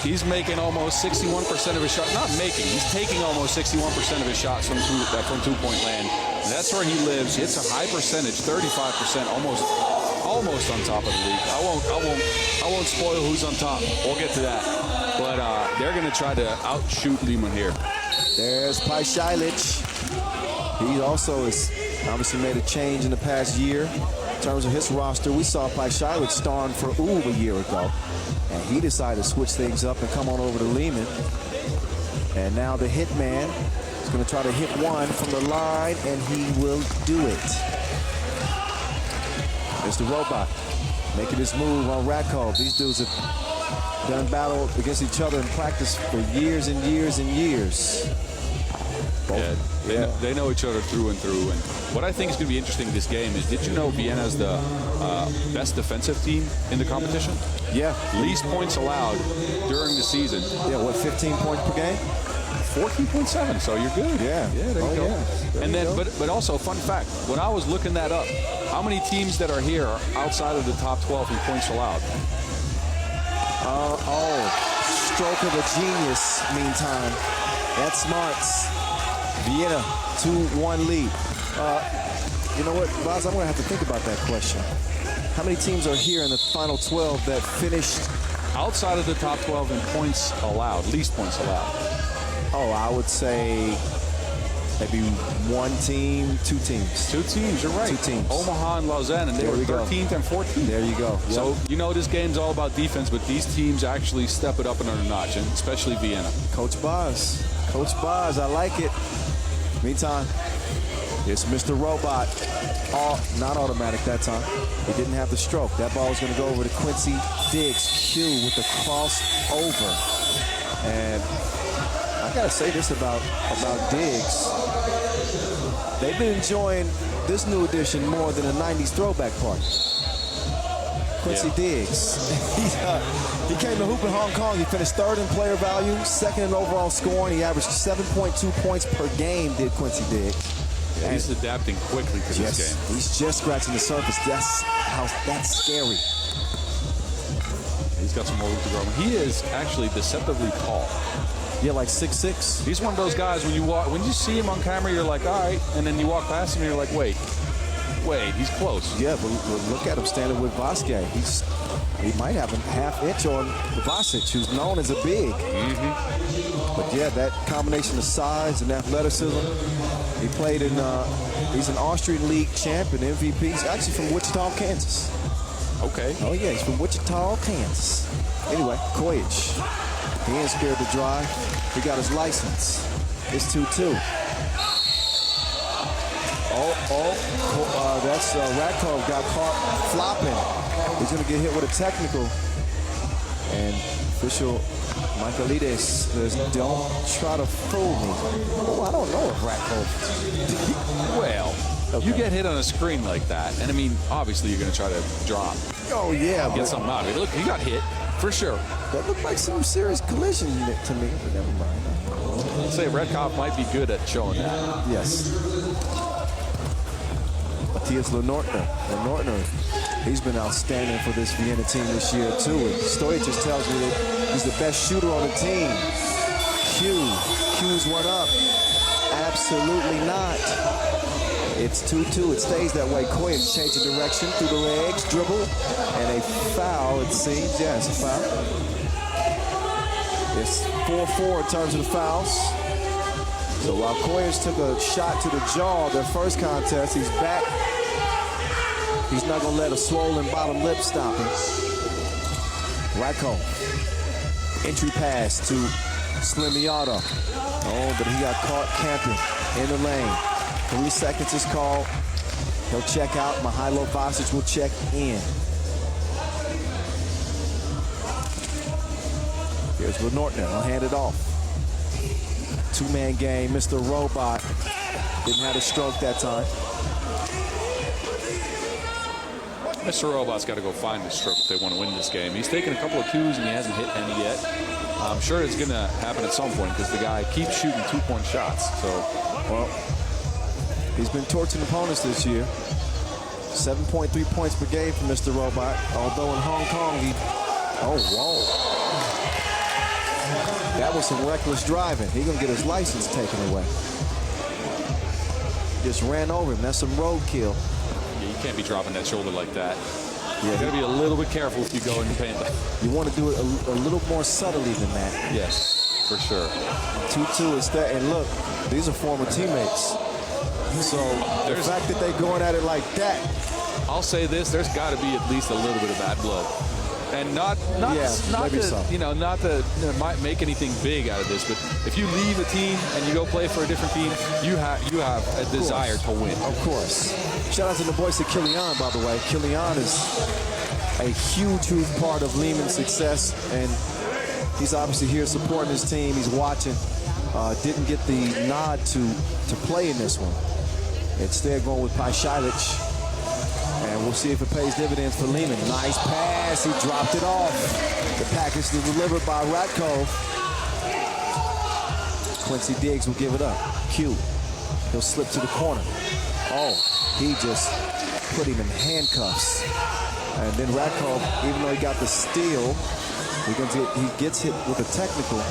He's making almost 61% of his shots. Not making. He's taking almost 61% of his shots from two-point land. And that's where he lives. It's a high percentage, 35%, almost on top of the league. I won't spoil who's on top. We'll get to that. But they're going to try to outshoot Liman here. There's Paisalic. He also has obviously made a change in the past year in terms of his roster. We saw Paisalic starring for a year ago, and he decided to switch things up and come on over to Liman. And now the hitman is going to try to hit one from the line, and he will do it. There's the robot making his move on Rakov. These dudes have done battle against each other in practice for years and years and years. Yeah, they know each other through and through. And what I think is going to be interesting in this game is, did you know Vienna is the best defensive team in the competition? Yeah. Least points allowed during the season. Yeah, what, 15 points per game? 14.7, so you're good. Yeah. Yeah, there you go. Yeah. And then, but also, fun fact, when I was looking that up, how many teams that are here are outside of the top 12 in points allowed? Stroke of a genius, meantime. That's smarts. Vienna, 2-1 lead. You know what, Boz, I'm going to have to think about that question. How many teams are here in the final 12 that finished outside of the top 12 in points allowed, least points allowed? Oh, I would say maybe one team, two teams. Two teams, you're right. Two teams. Omaha and Lausanne, and they were 13th and 14th. There you go. Yep. So, you know, this game's all about defense, but these teams actually step it up another notch, and especially Vienna. Coach Boz. Coach Boz, I like it. Meantime, it's Mr. Robot. Not automatic that time. He didn't have the stroke. That ball was going to go over to Quincy Diggs. Q with the crossover. And I got to say this about Diggs. They've been enjoying this new edition more than a 90s throwback party. Quincy Diggs. He came to hoop in Hong Kong. He finished third in player value, second in overall scoring. He averaged 7.2 points per game, did Quincy Diggs. Yeah, he's adapting quickly to this game. He's just scratching the surface. That's scary. He's got some more room to grow. He is actually deceptively tall. Yeah, like 6'6". He's one of those guys when you see him on camera, you're like, all right, and then you walk past him and you're like, wait, he's close. Yeah, but look at him standing with Vasquez. He might have a half inch on Vasic, who's known as a big. But yeah, that combination of size and athleticism. He played in, he's an Austrian League champion, MVP. He's actually from Wichita, Kansas. Okay. Oh yeah, he's from Wichita, Kansas. Anyway, Kojic. He ain't scared to drive. He got his license. It's 2-2. That's Rakov got caught flopping. He's going to get hit with a technical. And official Michaelides says, don't try to fool me. Oh, I don't know if Rakov. Well, you get hit on a screen like that, and I mean, obviously you're going to try to drop. Oh, yeah. Get something out of it. Look, he got hit, for sure. That looked like some serious collision to me, but never mind. I'd say Redkopf might be good at showing that. Yes. Matthias Lenortner. He's been outstanding for this Vienna team this year, too. And Stojic tells me that he's the best shooter on the team. Q's one up. Absolutely not. It's 2-2. It stays that way. Kojic changing direction through the legs, dribble, and a foul, it seems. Yeah, it's a foul. It's 4-4 in terms of the fouls. So while Kojic took a shot to the jaw their first contest, he's back. He's not going to let a swollen bottom lip stop him. Rakov. Entry pass to Slimiotto. Oh, but he got caught camping in the lane. 3 seconds is called. He'll check out. Mihailo Vasic will check in. Here's Lenortner. He'll hand it off. Two-man game. Mr. Robot didn't have a stroke that time. Mr. Robot's got to go find the stroke if they want to win this game. He's taken a couple of twos and he hasn't hit any yet. I'm sure it's going to happen at some point because the guy keeps shooting two-point shots. So, well, he's been torching opponents this year. 7.3 points per game for Mr. Robot. Although in Hong Kong, That was some reckless driving. He's going to get his license taken away. Just ran over him. That's some roadkill. Yeah, you can't be dropping that shoulder like that. Yeah, you got to be a little bit careful if you go in the paint. You want to do it a little more subtly than that. Yes, for sure. 2-2 is that. And look, these are former teammates. So the fact that they're going at it like that. I'll say this: there's got to be at least a little bit of bad blood, and not to might make anything big out of this. But if you leave a team and you go play for a different team, you have a desire to win. Of course. Shout out to the boys at Killian, by the way. Killian is a huge part of Liman's success, and he's obviously here supporting his team. He's watching. Didn't get the nod to play in this one. Instead, going with Pashailic. And we'll see if it pays dividends for Liman. Nice pass. He dropped it off. The package is delivered by Ratkov. Quincy Diggs will give it up. Q. He'll slip to the corner. Oh, he just put him in handcuffs. And then Ratkov, even though he got the steal, he gets hit with a technical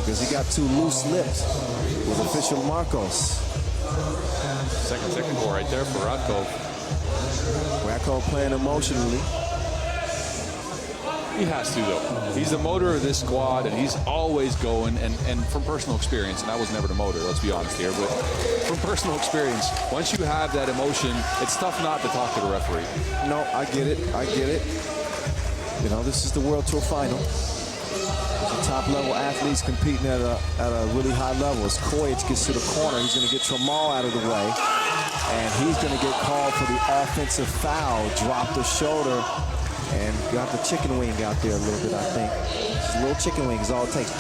because he got too loose lipped with official Marcos. Second technical right there for Ratkov. Ratkov playing emotionally. He has to, though. He's the motor of this squad, and he's always going. And from personal experience, and I was never the motor, let's be honest here, but from personal experience, once you have that emotion, it's tough not to talk to the referee. No, I get it. You know, this is the World Tour final. The top-level athletes competing at a really high level. As Kojic gets to the corner, he's going to get Tramal out of the way. And he's going to get called for the offensive foul. Drop the shoulder and got the chicken wing out there a little bit, I think. Just a little chicken wing is all it takes.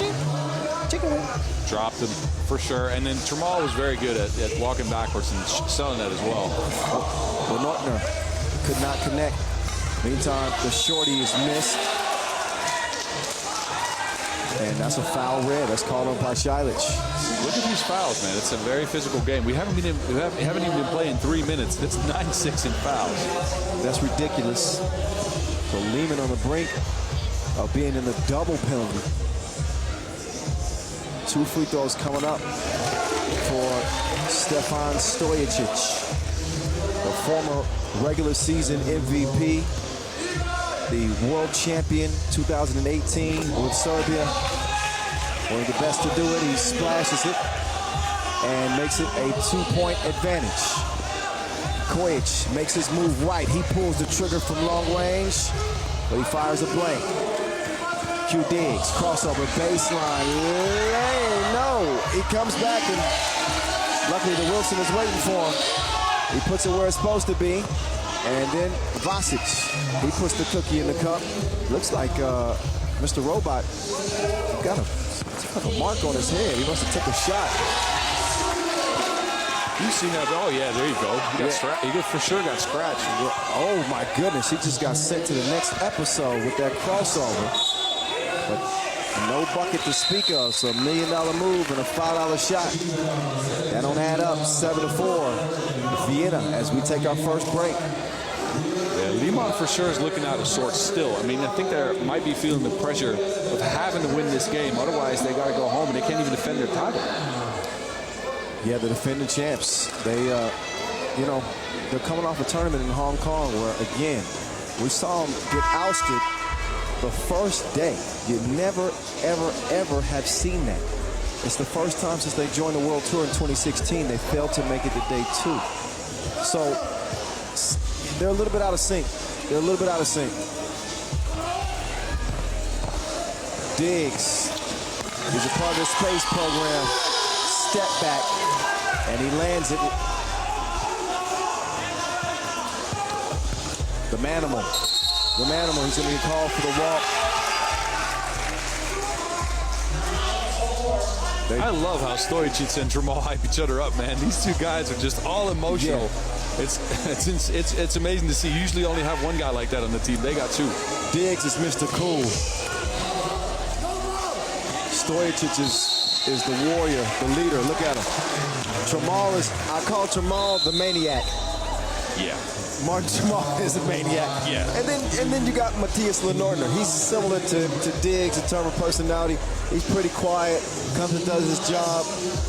Chicken wing. Dropped him for sure. And then Tramal was very good at walking backwards and selling that as well. Well, Nortner could not connect. Meantime, the shorty is missed. And that's a foul red. That's called on Pashailic. Look at these fouls, man. It's a very physical game. We haven't even been playing 3 minutes. It's 9-6 in fouls. That's ridiculous. So Liman on the brink of being in the double penalty. 2 free throws coming up for Stefan Stojicic, the former regular season MVP. The world champion 2018 with Serbia. One of the best to do it. He splashes it and makes it a 2-point advantage. Kojic makes his move right. He pulls the trigger from long range, but he fires a blank. Q Diggs, crossover, baseline. No, he comes back, and luckily the Wilson is waiting for him. He puts it where it's supposed to be. And then Vasic, he puts the cookie in the cup. Looks like Mr. Robot got a mark on his head. He must have took a shot. You seen that? Oh, yeah, there you go. He for sure got scratched. Oh, my goodness. He just got sent to the next episode with that crossover. But no bucket to speak of. So $1 million move and a $5 shot. That don't add up. 7-4. Vienna as we take our first break. Yeah, Liman for sure is looking out of sorts still. I mean, I think they might be feeling the pressure of having to win this game. Otherwise, they got to go home and they can't even defend their title. Yeah, the defending champs. They, they're coming off a tournament in Hong Kong where, again, we saw them get ousted the first day. You never, ever have seen that. It's the first time since they joined the World Tour in 2016 they failed to make it to day 2. So they're a little bit out of sync. Diggs is a part of the space program. Step back, and he lands it. The Manimal, he's going to be called for the walk. I love how Stojicic and Tramal hype each other up, man. These two guys are just all emotional. Yeah. It's amazing to see. You usually only have one guy like that on the team. They got 2. Diggs is Mr. Cool. Stojicic is the warrior, the leader. Look at him. Tramal I call Tramal the maniac. Yeah. Martin Jamal is a maniac. Yeah. And then you got Matthias Lenortner. He's similar to Diggs in terms of personality. He's pretty quiet, comes and does his job.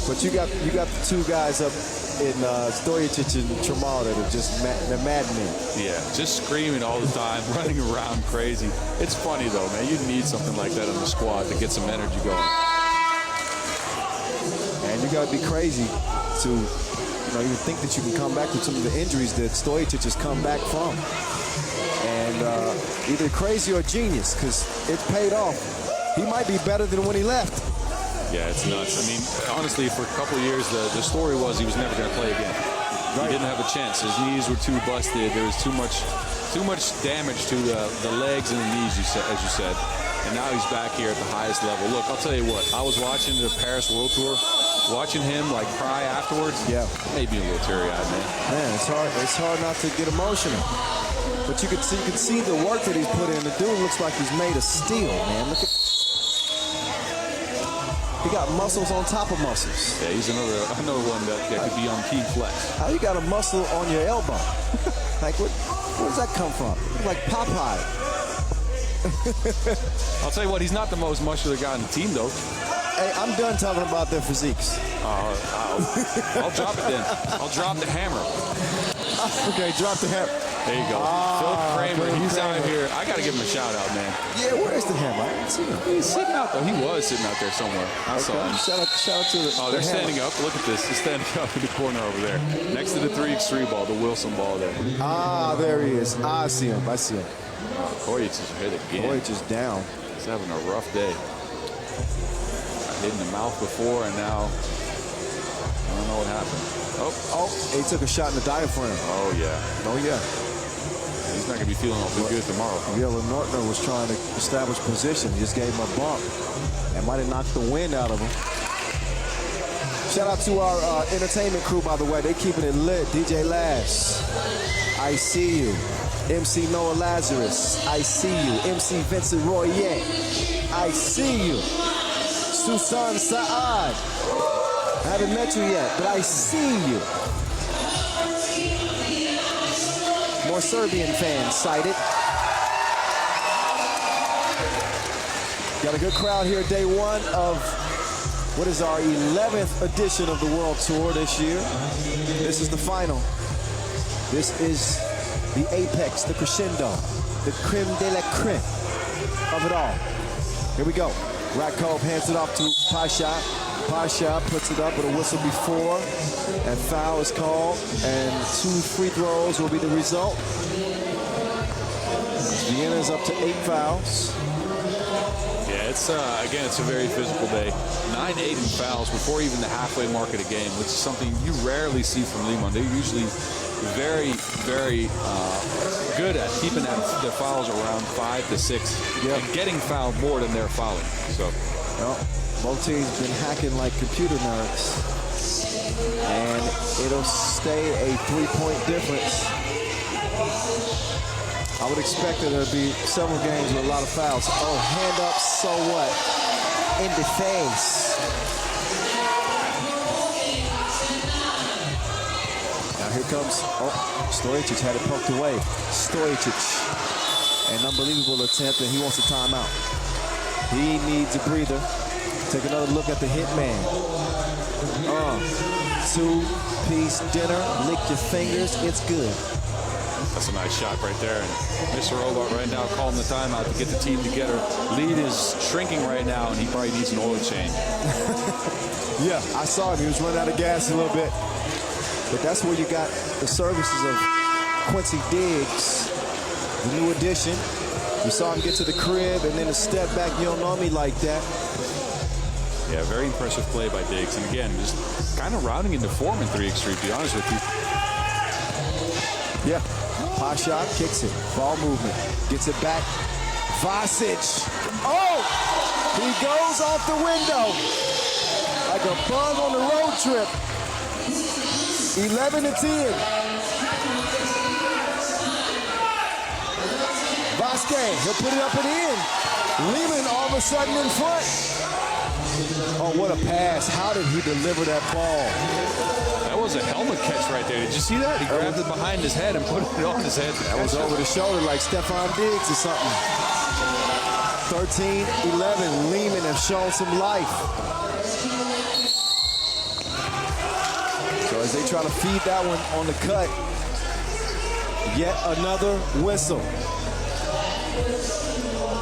But you got the two guys up in Stojacic and Tramal that are just they're madmen. Yeah, just screaming all the time, running around crazy. It's funny though, man. You need something like that on the squad to get some energy going. And you got to be crazy to, you think that you can come back with some of the injuries that Stojacic has come back from. And either crazy or genius, because it's paid off. He might be better than when he left. Yeah, it's nuts. I mean, honestly, for a couple of years, the story was he was never going to play again. Right. He didn't have a chance. His knees were too busted. There was too much damage to the legs and the knees, as you said. And now he's back here at the highest level. Look, I'll tell you what. I was watching the Paris World Tour. Watching him cry afterwards, yeah, made me a little teary-eyed, man. Man, it's hard not to get emotional. But you could see the work that he's put in. The dude looks like he's made of steel, man. Look at, he got muscles on top of muscles. Yeah, he's another one that could be on Team Flex. How you got a muscle on your elbow? Where does that come from? Like Popeye. I'll tell you what, he's not the most muscular guy on the team, though. Hey, I'm done talking about their physiques. I'll drop it then. I'll drop the hammer. Okay, drop the hammer. There you go. Phil Kramer, he's out here. I got to give him a shout out, man. Yeah, where's the hammer? I didn't see him. He's sitting out there. He was sitting out there somewhere. I saw him. Shout out to the they're standing up. Look at this. They're standing up in the corner over there. Next to the 3x3 ball, the Wilson ball there. There he is. I see him. Kojic is hit again. Kojic is down. He's having a rough day. Hit in the mouth before, and now I don't know what happened. Oh, he took a shot in the diaphragm. Oh, yeah. He's not going to be feeling all too good tomorrow. Yeah, Lenortner was trying to establish position. He just gave him a bump. That might have knocked the wind out of him. Shout out to our entertainment crew, by the way. They're keeping it lit. DJ Lash, I see you. MC Noah Lazarus, I see you. MC Vincent Royer, I see you. Susan Saad, I haven't met you yet, but I see you. More Serbian fans cited. Got a good crowd here, day one of what is our 11th edition of the World Tour this year. This is the final. This is the apex, the crescendo, the creme de la creme of it all. Here we go. Ratkov hands it off to Pasha. Pasha puts it up with a whistle before, and foul is called, and 2 free throws will be the result. Vienna is up to 8 fouls. Yeah, it's a very physical day. 9-8 in fouls before even the halfway mark of the game, which is something you rarely see from Liman. They're usually very, very good at keeping their fouls around 5 to 6 and getting fouled more than they're fouling. So, both teams been hacking like computer nerds, and it'll stay a 3-point difference. I would expect that there'll be several games with a lot of fouls. Oh, hand up, so what? In the face. Now here comes, Stojacic had it poked away. Stojacic, an unbelievable attempt, and he wants a timeout. He needs a breather. Take another look at the hitman. 2-piece dinner, lick your fingers, it's good. That's a nice shot right there. And Mr. Robot right now calling the timeout to get the team together. Lead is shrinking right now, and he probably needs an oil change. Yeah, I saw him. He was running out of gas a little bit. But that's where you got the services of Quincy Diggs, the new addition. You saw him get to the crib and then a step back. You don't know me like that. Yeah, very impressive play by Diggs. And again, just kind of rounding into form in 3x3, to be honest with you. Yeah. Pasha kicks it. Ball movement. Gets it back. Vasic. Oh! He goes off the window. Like a bug on the road trip. 11-10. Vasquez, he'll put it up and in. Liman all of a sudden in front. Oh, what a pass. How did he deliver that ball? That was a helmet catch right there. Did you see that? He grabbed it behind his head and put it on his head. That was over the shoulder like Stephon Diggs or something. 13-11. Liman have shown some life. So as they try to feed that one on the cut, yet another whistle.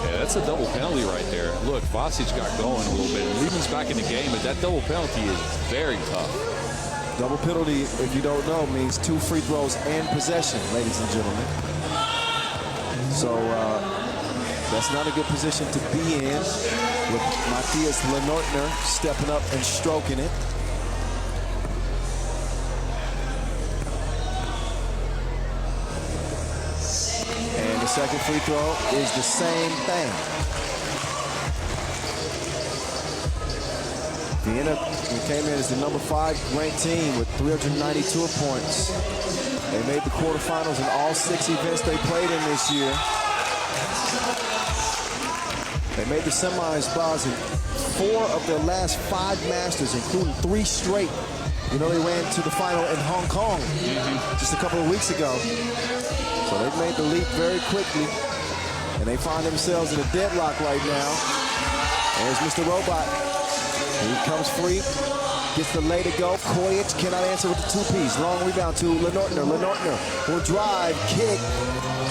Yeah, that's a double penalty right there. Look, Vasic got going a little bit. Liman's back in the game, but that double penalty is very tough. Double penalty, if you don't know, means 2 free throws and possession, ladies and gentlemen. So that's not a good position to be in with Matthias Lenortner stepping up and stroking it. And the second free throw is the same thing. Vienna came in as the number 5 ranked team with 392 points. They made the quarterfinals in all 6 events they played in this year. They made the semis, Boz, in 4 of their last 5 Masters, including 3 straight. You know, they ran to the final in Hong Kong just a couple of weeks ago. So they've made the leap very quickly, and they find themselves in a deadlock right now. There's Mr. Robot. He comes free, gets the lay to go. Kojic cannot answer with the 2-piece. Long rebound to Lenortner. Lenortner will drive, kick,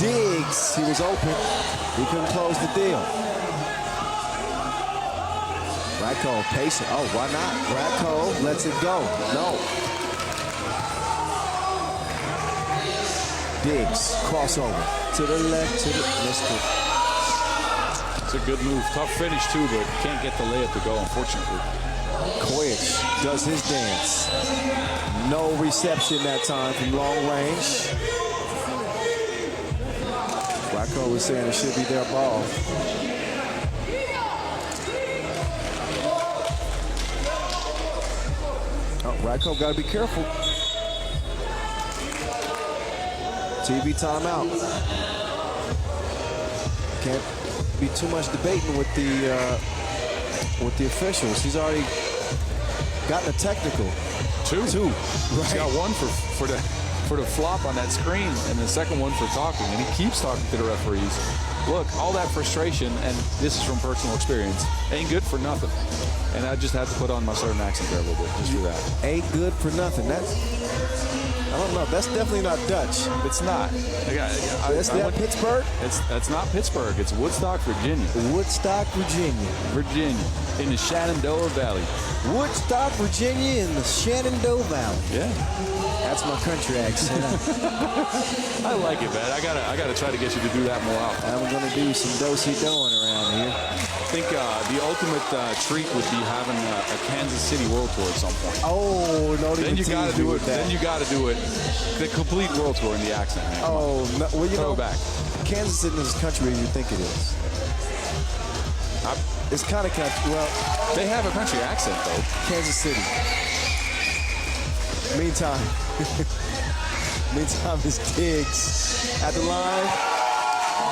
Diggs. He was open. He couldn't close the deal. Radko patient. Oh, why not? Radko lets it go. No. Diggs, crossover. To the left, to the missed it. It's a good move. Tough finish, too, but can't get the layup to go, unfortunately. Kojic does his dance. No reception that time from long range. Radko was saying it should be their ball. Oh, Radko got to be careful. TV timeout. Can't be too much debating with the officials. He's already gotten a technical. Two. Right. He's got one for the flop on that screen, and the second one for talking. And he keeps talking to the referees. Look, all that frustration, and this is from personal experience, ain't good for nothing. And I just had to put on my southern accent there a little bit, just for that. Ain't good for nothing. That's, I don't know. That's definitely not Dutch. It's not. That's Pittsburgh? That's not Pittsburgh. It's Woodstock, Virginia. Woodstock, Virginia. Virginia, in the Shenandoah Valley. Woodstock, Virginia, in the Shenandoah Valley. Yeah. That's my country accent. I like it, man. I gotta try to get you to do that more often. I'm gonna do some do-si-doing around here. I think the ultimate treat would be having a Kansas City World Tour at some point. Oh, no! Then you got to do it. Then you got to do it. The complete World Tour in the accent, man. Oh, no, well, you know, back. Kansas City is the country you think it is. It's kind of country. Well, they have a country accent though. Kansas City. Meantime, it's Diggs at the line.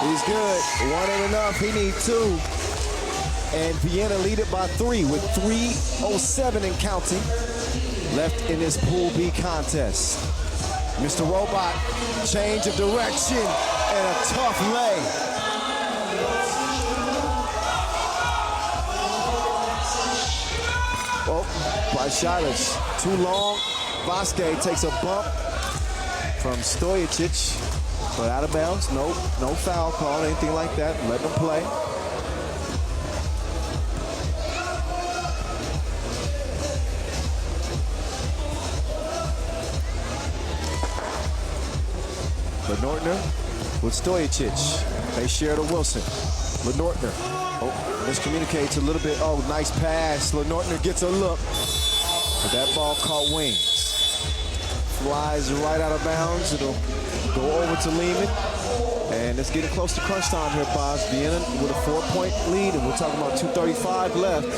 He's good. 1 ain't enough. He needs 2. And Vienna lead it by 3 with 3:07 and counting left in this Pool B contest. Mr. Robot, change of direction and a tough lay. Oh, by Shilich. Too long. Vasquez takes a bump from Stojicic, but out of bounds. No foul call, anything like that. Let them play. Lenortner with Stojicic. They share to Wilson. Lenortner. Oh, miscommunicates a little bit. Oh, nice pass. Lenortner gets a look. But that ball caught wings. Flies right out of bounds. It'll go over to Liman. And it's getting close to crunch time here, Boz. Vienna with a 4-point lead, and we're talking about 2:35 left.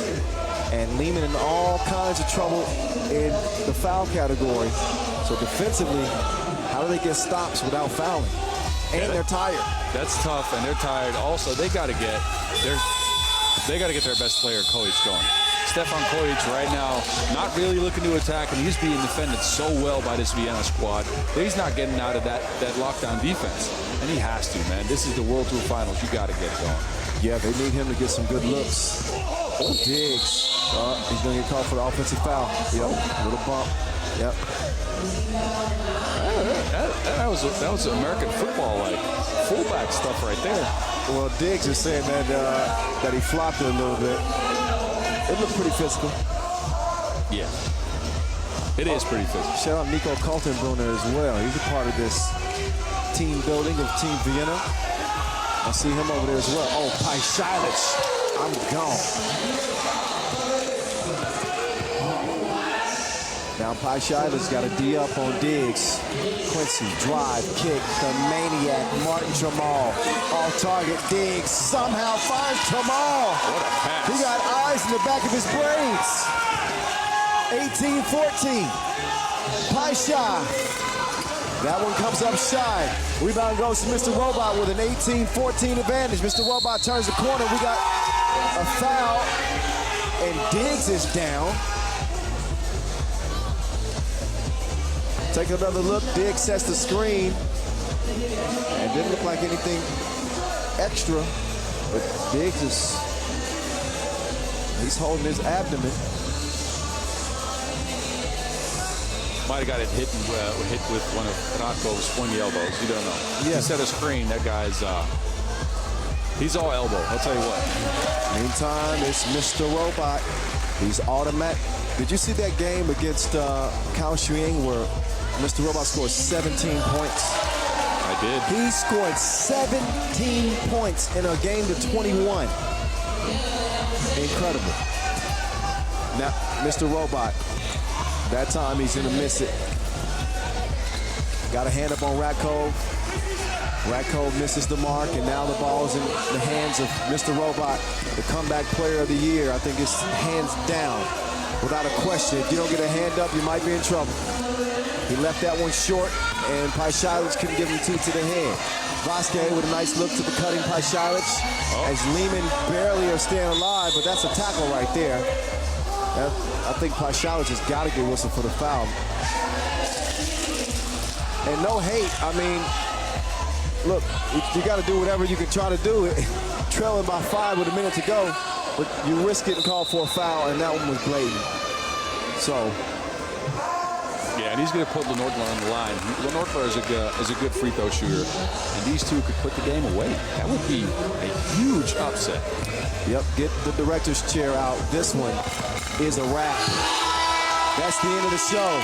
And Liman in all kinds of trouble in the foul category. So defensively, how do they get stops without fouling? And they're tired. That's tough, and they're tired. Also, they got to get They got to get their best player, Kojic, going. Stefan Kojic right now not really looking to attack, and he's being defended so well by this Vienna squad that he's not getting out of that lockdown defense. And he has to, man. This is the World Tour Finals. You got to get going. Yeah, they need him to get some good looks. Oh, Diggs. He's going to get called for the offensive foul. Yep, little bump. Yep. That was American football, like fullback stuff right there. Well, Diggs is saying that he flopped it a little bit. It looked pretty physical. Yeah. It is pretty physical. Shout out Nico Kaltenbrunner as well. He's a part of this team building of Team Vienna. I see him over there as well. Oh, Paisialic. I'm gone. Now Paisialic's got a D up on Diggs. Quincy, drive, kick, the maniac, Martin Jamal. Off target, Diggs somehow finds Jamal. What a pass. He got eyes in the back of his brains. 18-14. Paisialic. That one comes up shy. Rebound goes to Mr. Robot with an 18-14 advantage. Mr. Robot turns the corner. We got a foul, and Diggs is down. Take another look. Diggs sets the screen. And didn't look like anything extra, but Diggs he's holding his abdomen. Might have got it hit with one of Ratko's pointy elbows. You don't know. Yeah. He set a screen. That guy's he's all elbow. I'll tell you what. Meantime, it's Mr. Robot. He's automatic. Did you see that game against Kaohsiung where Mr. Robot scored 17 points? I did. He scored 17 points in a game to 21. Incredible. Now, Mr. Robot. That time he's gonna miss it. Got a hand up on Ratko. Ratko misses the mark, and now the ball's in the hands of Mr. Robot, the comeback player of the year. I think it's hands down, without a question. If you don't get a hand up, you might be in trouble. He left that one short, and Paisialic couldn't give him two to the head. Vasquez with a nice look to the cutting Paisialic, as Liman barely are staying alive, but that's a tackle right there. I think Paisialic has got to get whistled for the foul. And no hate. I mean, look, you got to do whatever you can try to do. Trailing by 5 with a minute to go, but you risk getting called for a foul, and that one was blatant. So. Yeah, and he's going to put Lenortler on the line. Lenortler is a good free throw shooter, and these two could put the game away. That would be a huge upset. Yep, get the director's chair out. This one is a wrap. That's the end of the show.